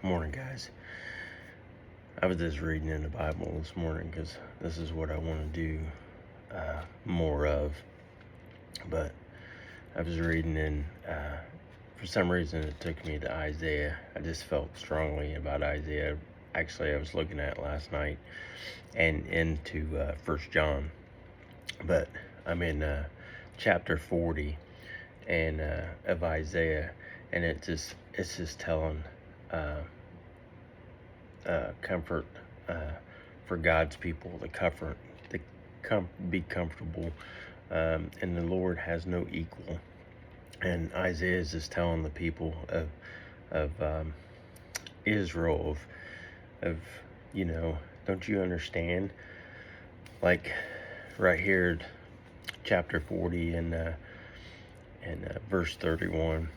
Morning, guys. I was just reading in the Bible this morning because this is what I want to do more of. But I was reading in, for some reason, it took me to Isaiah. I just felt strongly about Isaiah. Actually, I was looking at it last night and into 1 John. But I'm in chapter 40 and of Isaiah, and it's just telling comfort for God's people, be comfortable, and the Lord has no equal. And Isaiah is just telling the people of Israel of don't you understand? Like right here, chapter 40 and verse 31,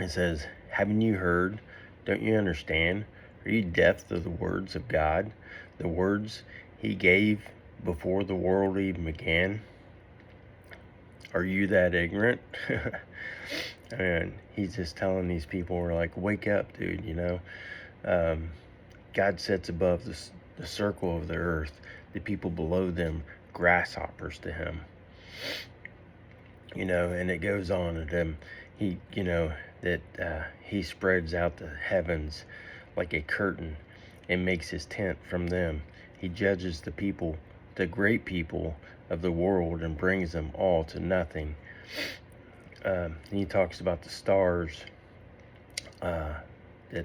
it says, "Haven't you heard? Don't you understand? Are you deaf to the words of God, the words He gave before the world even began? Are you that ignorant?" And he's just telling these people, we're like, wake up, dude. God sits above the circle of the earth. The people below them, grasshoppers to Him. And it goes on at Him. He spreads out the heavens like a curtain and makes His tent from them. He judges the people, the great people of the world, and brings them all to nothing. He talks about the stars, that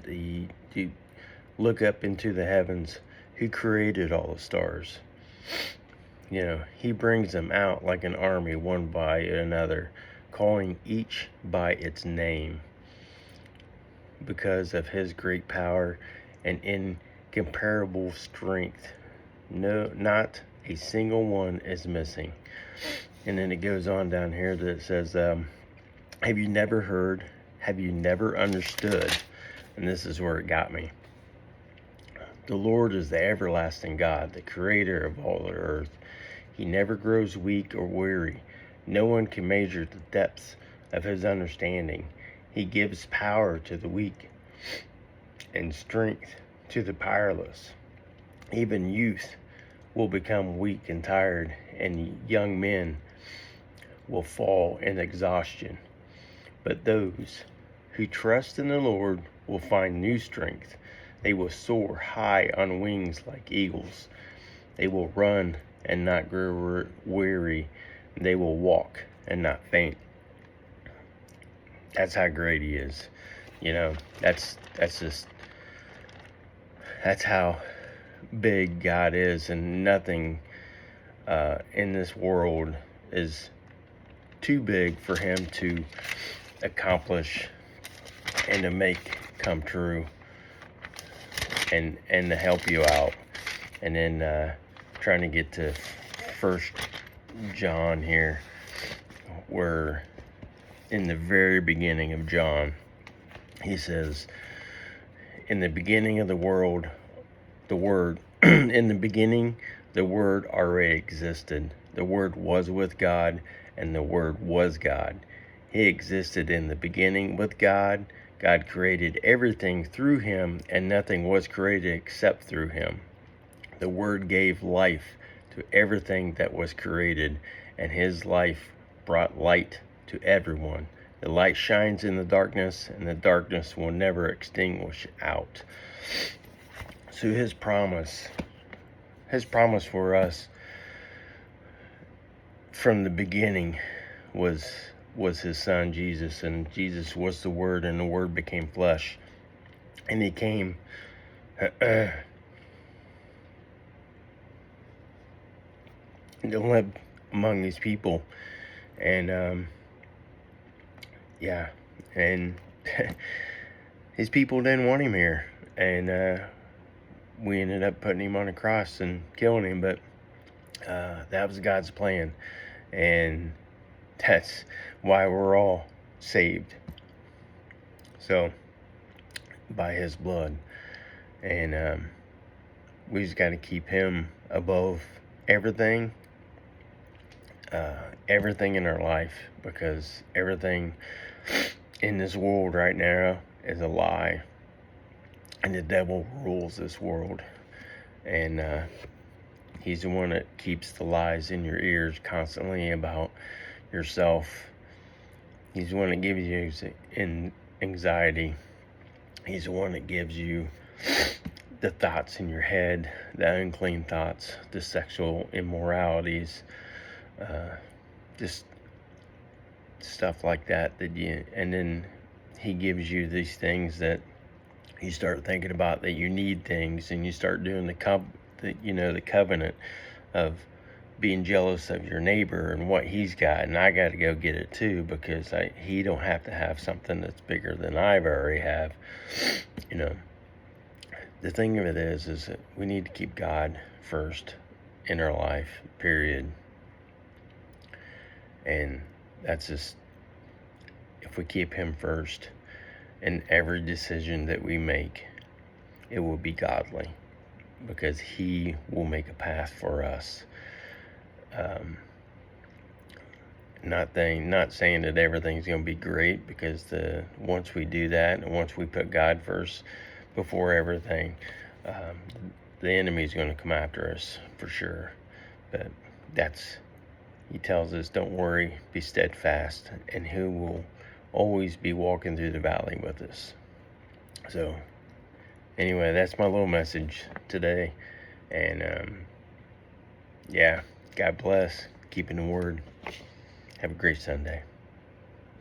He look up into the heavens. Who created all the stars? He brings them out like an army, one by another, calling each by its name. Because of His great power and incomparable strength, no, not a single one is missing. And then it goes on down here that it says, have you never heard? Have you never understood? And this is where it got me. The Lord is the everlasting God, the creator of all the earth. He never grows weak or weary. No one can measure the depths of His understanding. He gives power to the weak and strength to the powerless. Even youth will become weak and tired, and young men will fall in exhaustion. But those who trust in the Lord will find new strength. They will soar high on wings like eagles. They will run and not grow weary. They will walk and not faint. That's how great He is. That's how big God is, and nothing in this world is too big for Him to accomplish and to make come true, and to help you out. And then trying to get to 1 John here, where in the very beginning of John, he says, in the beginning of the world, the Word, in the beginning, the Word already existed. The Word was with God, and the Word was God. He existed in the beginning with God. God created everything through Him, and nothing was created except through Him. The Word gave life to everything that was created, and His life brought light to everyone. The light shines in the darkness, and the darkness will never extinguish out. So His promise for us from the beginning was His Son Jesus, and Jesus was the Word, and the Word became flesh, and He came to live among these people. And and His people didn't want Him here, and we ended up putting Him on a cross and killing Him. But that was God's plan, and that's why we're all saved. So by His blood, and we just got to keep Him above everything in our life, because everything in this world right now is a lie. and the devil rules this world. And he's the one that keeps the lies in your ears constantly about yourself. He's the one that gives you anxiety. He's the one that gives you the thoughts in your head, the unclean thoughts, the sexual immoralities, just stuff like that. And then he gives you these things that you start thinking about, that you need things, and you start doing the covenant of being jealous of your neighbor and what he's got, and I got to go get it too, because he don't have to have something that's bigger than I've already have. The thing of it is that we need to keep God first in our life, period. And that's just, if we keep him first in every decision that we make, it will be godly, because he will make a path for us. Not saying that everything's going to be great, because once we do that, and once we put God first before everything, the enemy's going to come after us for sure. But he tells us, don't worry, be steadfast, and he will always be walking through the valley with us. So anyway, that's my little message today. And God bless. Keeping the word. Have a great Sunday.